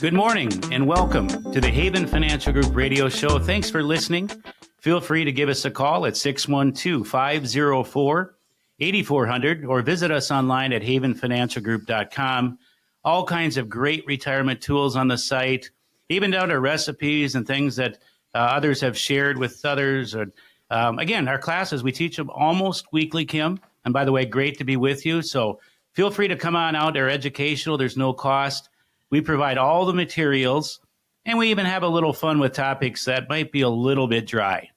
Good morning and welcome to the Haven Financial Group radio show. Thanks for listening. Feel free to give us a call at 612-504-8400 or visit us online at havenfinancialgroup.com. All kinds of great retirement tools on the site, even down to recipes and things that others have shared with others. Again, our classes, we teach them almost weekly, Kim. And by the way, great to be with you. So feel free to come on out. They're educational. There's no cost. We provide all the materials, and we even have a little fun with topics that might be a little bit dry.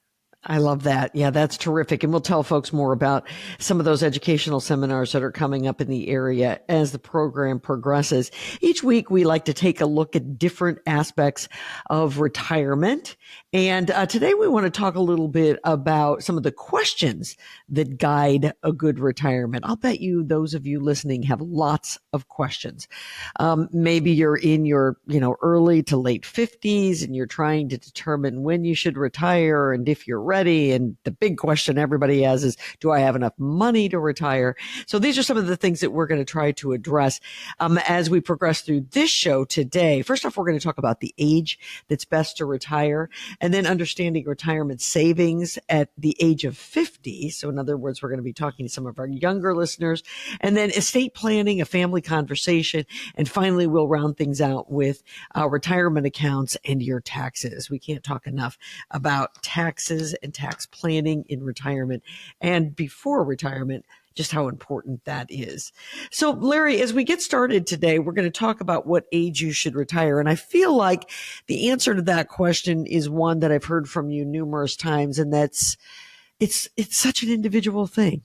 I love that. Yeah, that's terrific. And we'll tell folks more about some of those educational seminars that are coming up in the area as the program progresses. Each week, we like to take a look at different aspects of retirement. And today we want to talk a little bit about some of the questions that guide a good retirement. I'll bet you those of you listening have lots of questions. Maybe you're in your, early to late 50s and you're trying to determine when you should retire and if you're ready. And the big question everybody has is, do I have enough money to retire? So these are some of the things that we're going to try to address as we progress through this show today. First off, we're going to talk about the age that's best to retire, and then understanding retirement savings at the age of 50. So in other words, we're going to be talking to some of our younger listeners, and then estate planning, a family conversation. And finally, we'll round things out with retirement accounts and your taxes. We can't talk enough about taxes and tax planning in retirement and before retirement, just how important that is. So, Larry, as we get started today, we're going to talk about what age you should retire. And I feel like the answer to that question is one that I've heard from you numerous times, and that's it's such an individual thing.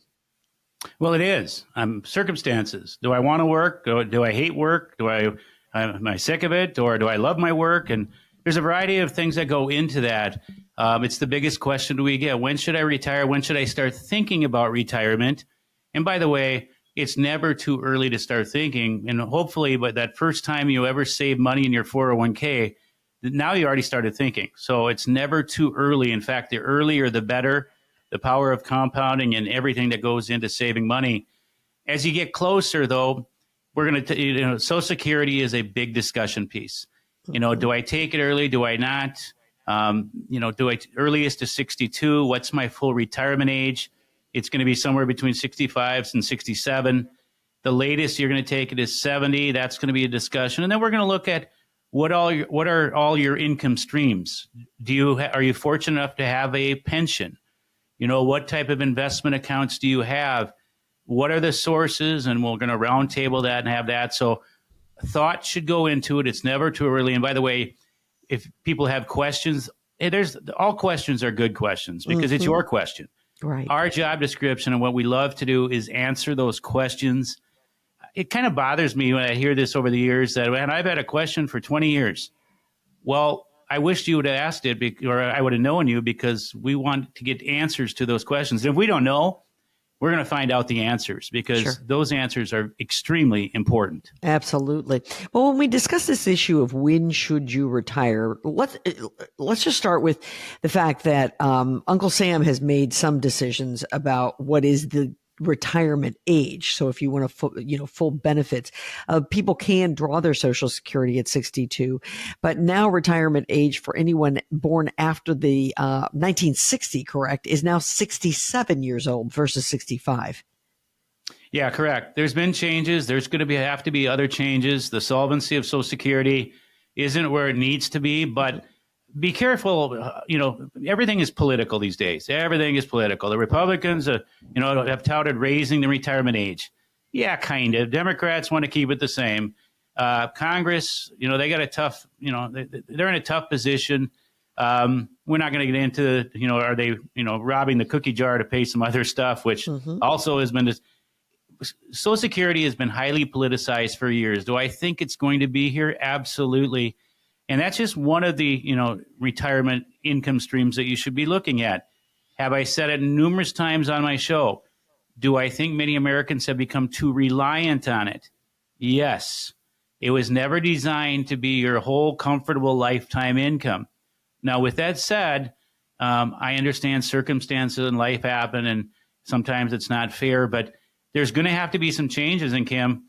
Well, it is. Circumstances. Do I want to work? Do I hate work? Am I sick of it? Or do I love my work? And there's a variety of things that go into that. It's the biggest question we get. When should I retire? When should I start thinking about retirement? And by the way, it's never too early to start thinking. And hopefully, but that first time you ever save money in your 401k, now you already started thinking. So it's never too early. In fact, the earlier, the better. The power of compounding and everything that goes into saving money. As you get closer, though, we're going to, Social Security is a big discussion piece. Do I take it early? Do I not? Earliest to 62? What's my full retirement age? It's going to be somewhere between 65 and 67. The latest you're going to take it is 70. That's going to be a discussion. And then we're going to look at what are all your income streams? Are you fortunate enough to have a pension? What type of investment accounts do you have? What are the sources? And we're going to roundtable that and have that. So thought should go into it. It's never too early. And by the way, if people have questions, all questions are good questions because it's your question. Right. Our job description and what we love to do is answer those questions. It kind of bothers me when I hear this over the years that, man, I've had a question for 20 years. Well, I wished you would have asked it, or I would have known you, because we want to get answers to those questions. And if we don't know, we're going to find out the answers because those answers are extremely important. Absolutely. Well, when we discuss this issue of when should you retire, let's just start with the fact that Uncle Sam has made some decisions about what is the retirement age. So if you want full benefits, people can draw their Social Security at 62, but now retirement age for anyone born after the 1960, correct, is now 67 years old versus 65. Yeah, correct. There's been changes. There's going to have to be other changes. The solvency of Social Security isn't where it needs to be, but be careful. Everything is political these days. Everything is political. The Republicans, have touted raising the retirement age. Yeah, kind of. Democrats want to keep it the same. Congress, they got a tough, they're in a tough position. We're not going to get into, are they, robbing the cookie jar to pay some other stuff, which also has been, Social Security has been highly politicized for years. Do I think it's going to be here? Absolutely. And that's just one of the, retirement income streams that you should be looking at. Have I said it numerous times on my show? Do I think many Americans have become too reliant on it? Yes. It was never designed to be your whole comfortable lifetime income. Now, with that said, I understand circumstances in life happen, and sometimes it's not fair, but there's going to have to be some changes. And Kim,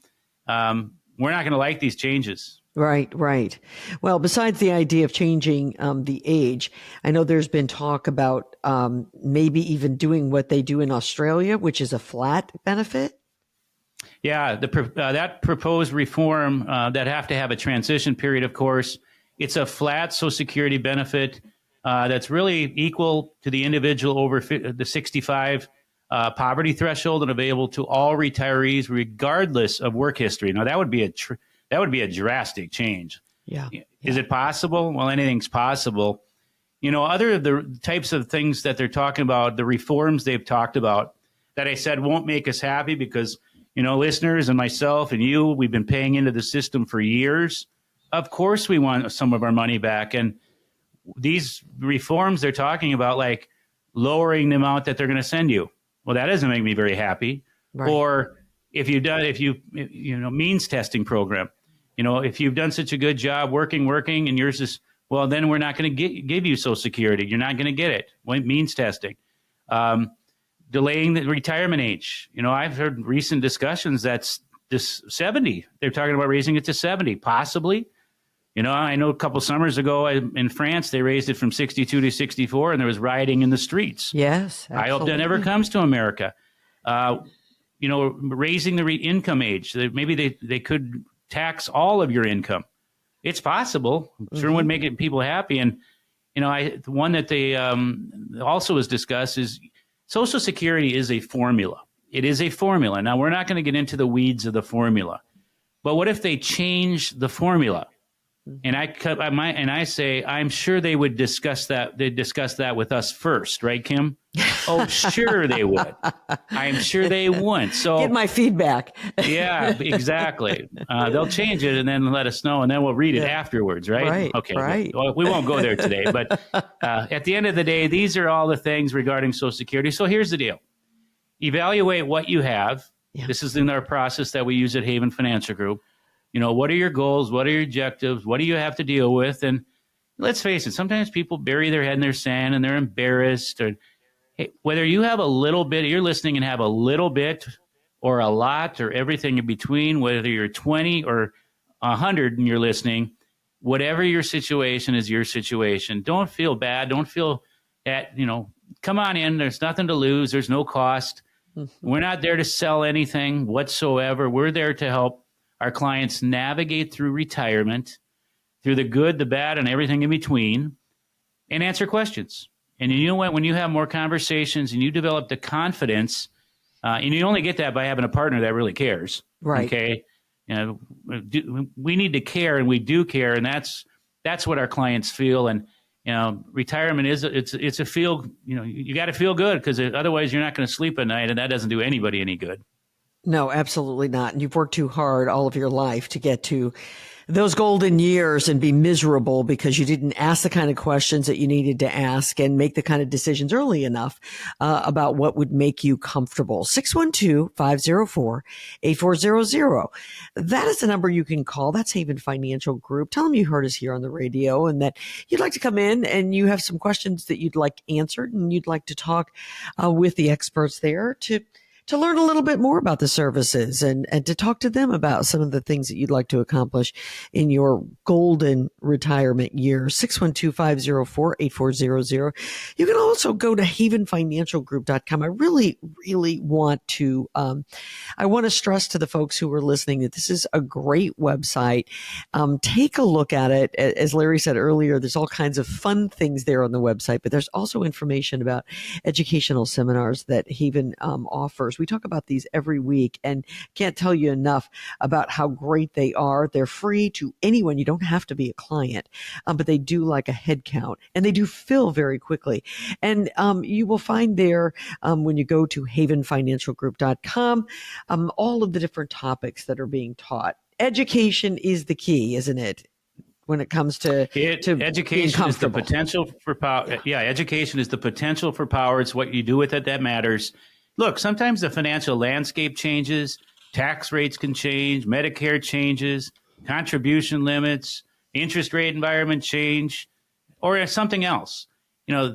we're not going to like these changes. Right, right. Well, besides the idea of changing the age, I know there's been talk about maybe even doing what they do in Australia, which is a flat benefit. Yeah, that proposed reform that have to have a transition period, of course. It's a flat Social Security benefit that's really equal to the individual over the 65 poverty threshold and available to all retirees regardless of work history. Now, that would be a drastic change. Yeah. Is it possible? Well, anything's possible. Other of the types of things that they're talking about, the reforms they've talked about that I said won't make us happy because, listeners and myself and you, we've been paying into the system for years. Of course, we want some of our money back. And these reforms they're talking about, like lowering the amount that they're going to send you. Well, that doesn't make me very happy. Right. Or if you means testing program, if you've done such a good job working, and yours is, well, then we're not going to give you Social Security. You're not going to get it. Means testing. Delaying the retirement age. I've heard recent discussions that's this 70. They're talking about raising it to 70, possibly. I know a couple summers ago in France, they raised it from 62 to 64, and there was rioting in the streets. Yes, absolutely. I hope that never comes to America. Raising the income age. Maybe they could tax all of your income. It's possible. Sure would make people happy. And, the one that they also was discussed is Social Security is a formula. It is a formula. Now, we're not going to get into the weeds of the formula. But what if they change the formula? And I say, I'm sure they would discuss that. They'd discuss that with us first, right, Kim? Oh, sure they would. I'm sure they would. So get my feedback. Yeah, exactly. They'll change it and then let us know, and then we'll read it afterwards, right? Right. Okay. Right. Well, we won't go there today, but at the end of the day, these are all the things regarding Social Security. So here's the deal: evaluate what you have. Yeah. This is in our process that we use at Haven Financial Group. What are your goals? What are your objectives? What do you have to deal with? And let's face it, sometimes people bury their head in their sand and they're embarrassed. Or hey, whether you have a little bit, you're listening and have a little bit or a lot or everything in between, whether you're 20 or 100 and you're listening, whatever your situation is your situation. Don't feel bad. Don't feel that, come on in. There's nothing to lose. There's no cost. Mm-hmm. We're not there to sell anything whatsoever. We're there to help our clients navigate through retirement, through the good, the bad, and everything in between, and answer questions. And you know what? When you have more conversations and you develop the confidence, and you only get that by having a partner that really cares. Right. Okay. We need to care, and we do care, and that's what our clients feel. And retirement it's a feel. You got to feel good because otherwise you're not going to sleep at night, and that doesn't do anybody any good. No, absolutely not. And you've worked too hard all of your life to get to those golden years and be miserable because you didn't ask the kind of questions that you needed to ask and make the kind of decisions early enough about what would make you comfortable. 612-504-8400. That is the number you can call. That's Haven Financial Group. Tell them you heard us here on the radio and that you'd like to come in and you have some questions that you'd like answered and you'd like to talk with the experts there to learn a little bit more about the services and to talk to them about some of the things that you'd like to accomplish in your golden retirement years. 612-504-8400. You can also go to havenfinancialgroup.com. I really, really want to, I want to stress to the folks who are listening that this is a great website. Take a look at it. As Larry said earlier, there's all kinds of fun things there on the website, but there's also information about educational seminars that Haven offers. We talk about these every week and can't tell you enough about how great they are. They're free to anyone. You don't have to be a client, but they do like a head count and they do fill very quickly. And you will find there when you go to havenfinancialgroup.com all of the different topics that are being taught. Education is the key, isn't it? When it comes to education is the potential for power. Yeah, education is the potential for power. It's what you do with it that matters. Look, sometimes the financial landscape changes, tax rates can change, Medicare changes, contribution limits, interest rate environment change, or something else.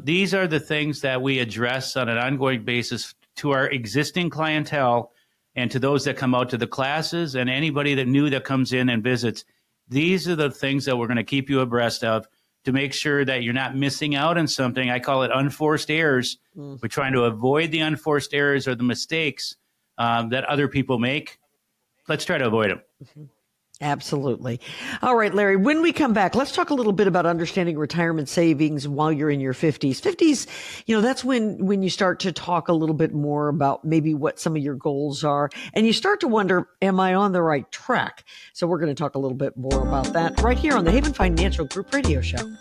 These are the things that we address on an ongoing basis to our existing clientele and to those that come out to the classes and anybody that new that comes in and visits. These are the things that we're going to keep you abreast of to make sure that you're not missing out on something. I call it unforced errors. We're trying to avoid the unforced errors or the mistakes that other people make. Let's try to avoid them. Absolutely. All right, Larry, when we come back, let's talk a little bit about understanding retirement savings while you're in your 50s. 50s, that's when you start to talk a little bit more about maybe what some of your goals are, and you start to wonder, am I on the right track? So we're going to talk a little bit more about that right here on the Haven Financial Group Radio Show.